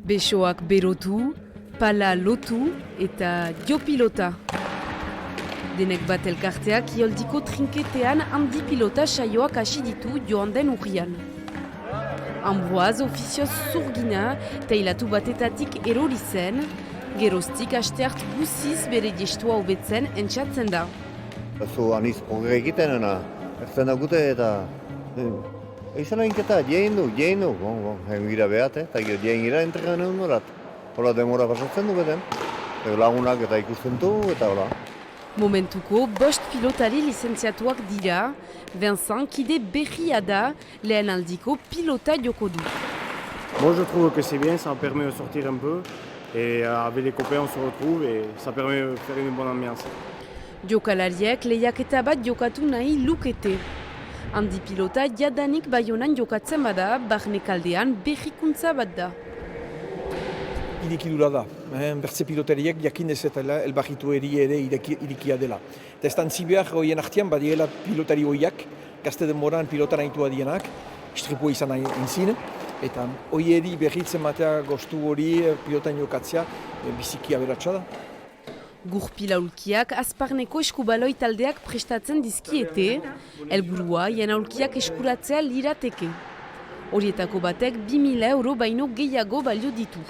Besoak berotu, pala lotu eta jo pilota. Denek bat elkarteak ioldiko trinketean handi pilota saioak hasi ditu joan den urrian. Ambroaz ofizioz zurgina teilatu batetatik erori zen, geroztik asteart guziz bere gestua hobetzen entxatzen da. Zu aniz hogei egiten, ertzen daukute eta... Eizan hainketa, jein du, egin gira behat, eta jein gira entregan egun dorat. Hola demora pasatzen du beten, lagunak eta ikusten du, eta hola. Momentuko bost pilotari lizentziatuak dira, Vincent kide berria da lehen aldiko pilota joko du. Moi je trouve que c'est bien, ça permet de sortir un peu, et avec les copains on se retrouve, et ça permet de faire une bonne ambiance. Jokalariek lehiaketa bat jokatu nahi lukete. Handi pilota jadanik Baionan jokatzen bada, barnekaldean berrikuntza bat da. Irekidura da, bertze pilotariek jakin dezetela elbarritu ere irikia dela. Eta ez dantzi behar horien artean badiela pilotari horiak, gazte denboran pilotan haitua dienak, istripua izan aintzin, eta horieri berritzen matea gostu hori pilotan jokatzea biziki aberatsa da. Gurpil-aulkiak azparneko eskubaloi taldeak prestatzen dizkiete, helburua jen aulkiak eskuratzea lirateke. Horietako batek 2.000 euro baino gehiago balio ditu.